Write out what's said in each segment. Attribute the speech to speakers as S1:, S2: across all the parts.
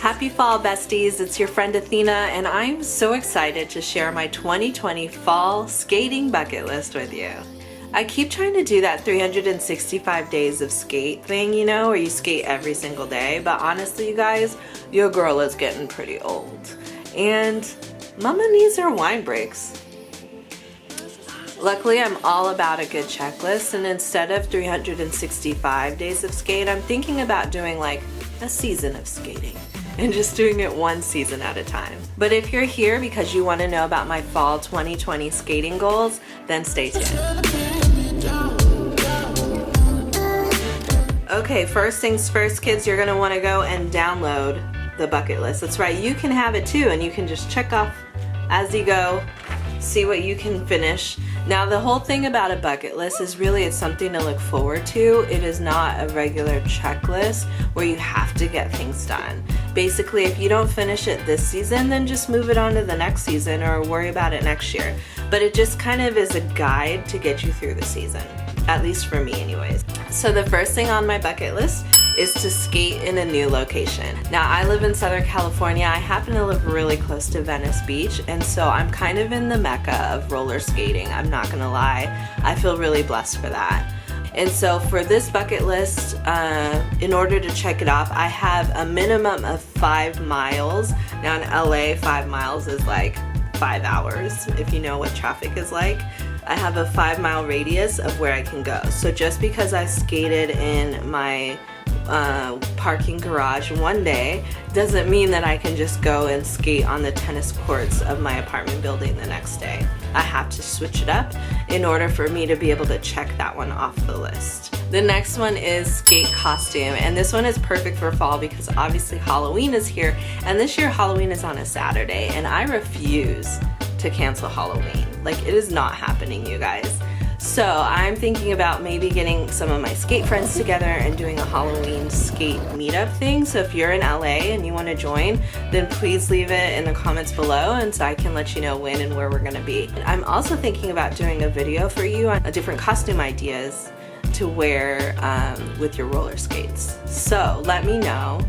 S1: Happy fall, besties. It's your friend Athena, and I'm so excited to share my 2020 fall skating bucket list with you. I keep trying to do that 365 days of skate thing, you know, where you skate every single day, but honestly, you guys, your girl is getting pretty old, and mama needs her wine breaks. Luckily, I'm all about a good checklist, and instead of 365 days of skate, I'm thinking about doing like a season of skating and just doing it one season at a time. But if you're here because you want to know about my fall 2020 skating goals, then stay tuned. Okay, first things first, kids, you're gonna want to go and download the bucket list. That's right, you can have it too, and you can just check off as you go, see what you can finish. Now, the whole thing about a bucket list is really it's something to look forward to. It is not a regular checklist where you have to get things done. Basically, if you don't finish it this season, then just move it on to the next season or worry about it next year. But it just kind of is a guide to get you through the season, at least for me anyways. So the first thing on my bucket list is to skate in a new location. Now, I live in Southern California. I happen to live really close to Venice Beach, and so I'm kind of in the mecca of roller skating. I'm not gonna lie. I feel really blessed for that. And so for this bucket list, in order to check it off, I have a minimum of 5 miles. Now in LA, 5 miles is like 5 hours, if you know what traffic is like. I have a 5-mile radius of where I can go. So just because I skated in my parking garage one day doesn't mean that I can just go and skate on the tennis courts of my apartment building the next day. I have to switch it up in order for me to be able to check that one off the list. The next one is skate costume, and this one is perfect for fall because obviously Halloween is here, and this year Halloween is on a Saturday, and I refuse to cancel Halloween. Like, it is not happening, you guys. So I'm thinking about maybe getting some of my skate friends together and doing a Halloween skate meetup thing. So if you're in LA and you want to join, then please leave it in the comments below, and so I can let you know when and where we're going to be. I'm also thinking about doing a video for you on different costume ideas to wear with your roller skates. So let me know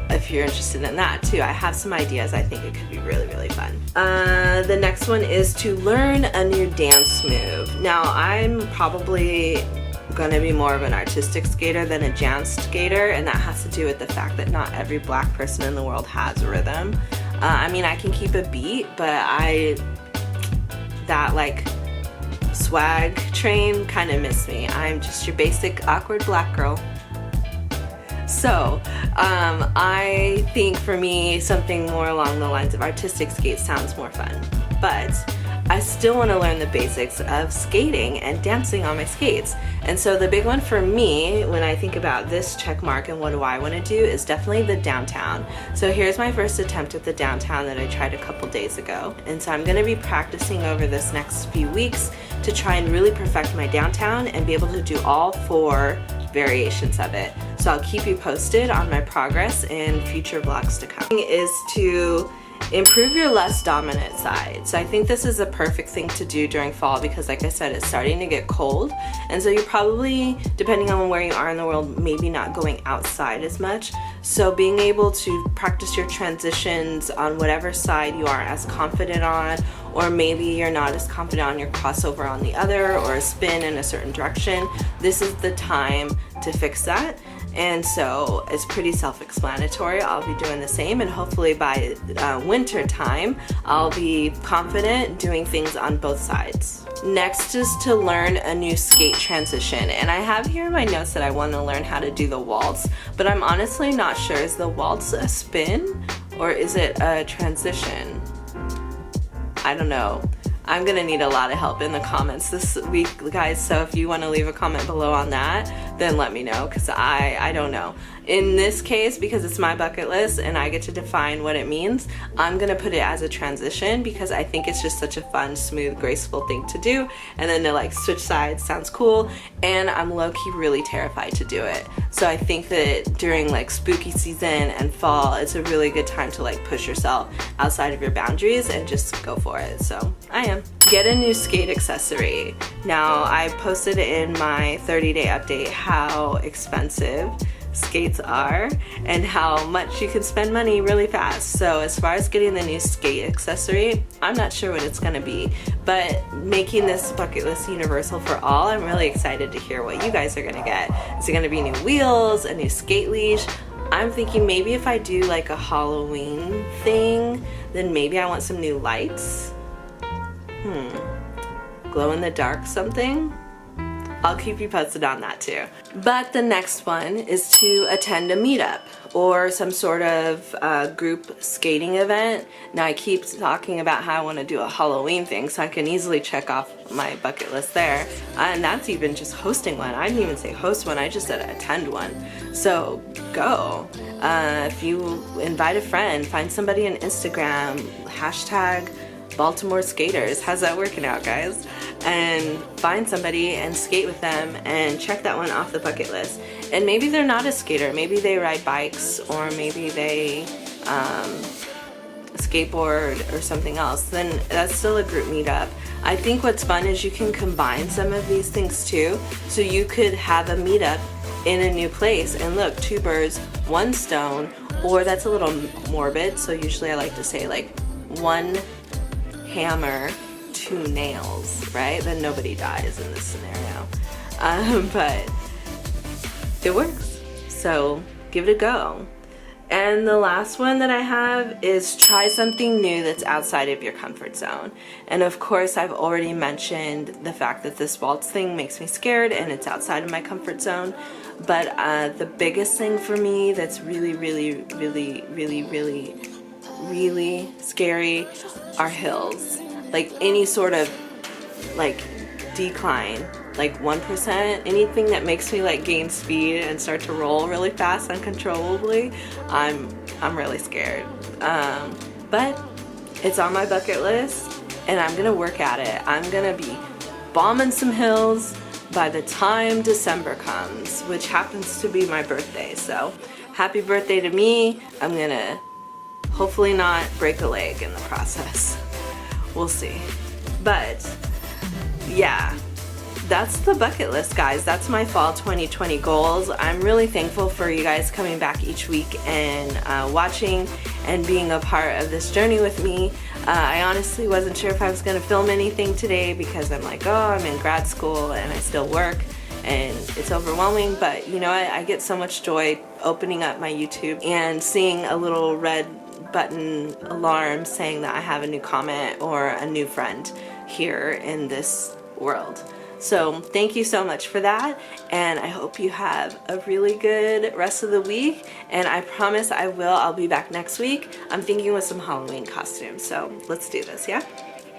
S1: if you're interested in that too. I have some ideas. I think it could be really, really fun. The next one is to learn a new dance move. Now, I'm probably gonna be more of an artistic skater than a jazz skater, and that has to do with the fact that not every black person in the world has rhythm. I mean, I can keep a beat, but that like swag train kind of missed me. I'm just your basic awkward black girl. So I think for me, something more along the lines of artistic skate sounds more fun, but I still want to learn the basics of skating and dancing on my skates. And so the big one for me when I think about this check mark and what do I want to do is definitely the downtown. So here's my first attempt at the downtown that I tried a couple days ago. And so I'm going to be practicing over this next few weeks to try and really perfect my downtown and be able to do all 4 variations of it. So I'll keep you posted on my progress in future vlogs to come. Is to improve your less dominant side. So I think this is a perfect thing to do during fall because, like I said, it's starting to get cold, and so you're probably, depending on where you are in the world, maybe not going outside as much. So being able to practice your transitions on whatever side you are as confident on, or maybe you're not as confident on your crossover on the other, or a spin in a certain direction, this is the time to fix that. And so it's pretty self-explanatory. I'll be doing the same, and hopefully by winter time I'll be confident doing things on both sides. Next is to learn a new skate transition, and I have here in my notes that I want to learn how to do the waltz, but I'm honestly not sure. Is the waltz a spin or is it a transition? I don't know. I'm gonna need a lot of help in the comments this week, guys, so if you want to leave a comment below on that, then let me know, because I don't know. In this case, because it's my bucket list and I get to define what it means, I'm gonna put it as a transition because I think it's just such a fun, smooth, graceful thing to do, and then to like switch sides sounds cool, and I'm low-key really terrified to do it. So I think that during like spooky season and fall, it's a really good time to like push yourself outside of your boundaries and just go for it. So I am. Get a new skate accessory. Now, I posted in my 30-day update how expensive skates are and how much you can spend money really fast. So as far as getting the new skate accessory, I'm not sure what it's gonna be, but making this bucket list universal for all, I'm really excited to hear what you guys are gonna get. Is it gonna be new wheels, a new skate leash? I'm thinking maybe if I do like a Halloween thing, then maybe I want some new lights. Glow in the dark something? I'll keep you posted on that too. But the next one is to attend a meetup or some sort of group skating event. Now I keep talking about how I want to do a Halloween thing, so I can easily check off my bucket list there. And that's even just hosting one. I didn't even say host one, I just said attend one. So go. If you invite a friend, find somebody on Instagram, hashtag Baltimore skaters. How's that working out, guys? And find somebody and skate with them and check that one off the bucket list. And maybe they're not a skater, maybe they ride bikes, or maybe they skateboard or something else. Then that's still a group meetup. I think what's fun is you can combine some of these things too. So you could have a meetup in a new place, and look, two birds, one stone. Or that's a little morbid, so usually I like to say like one hammer, two nails, right? Then nobody dies in this scenario. But it works, so give it a go. And the last one that I have is try something new that's outside of your comfort zone. And of course, I've already mentioned the fact that this waltz thing makes me scared and it's outside of my comfort zone. But the biggest thing for me that's really scary are hills. Like any sort of like decline, like 1%, anything that makes me like gain speed and start to roll really fast uncontrollably, I'm really scared. But it's on my bucket list and I'm gonna work at it. I'm gonna be bombing some hills by the time December comes, which happens to be my birthday. So happy birthday to me. I'm gonna hopefully not break a leg in the process. We'll see. But yeah, that's the bucket list, guys. That's my fall 2020 goals. I'm really thankful for you guys coming back each week and watching and being a part of this journey with me. I honestly wasn't sure if I was gonna film anything today because I'm like, oh, I'm in grad school and I still work and it's overwhelming, but you know what? I get so much joy opening up my YouTube and seeing a little red button alarm saying that I have a new comment or a new friend here in this world. So thank you so much for that, and I hope you have a really good rest of the week, and I promise I'll be back next week. I'm thinking with some Halloween costumes, so let's do this, yeah?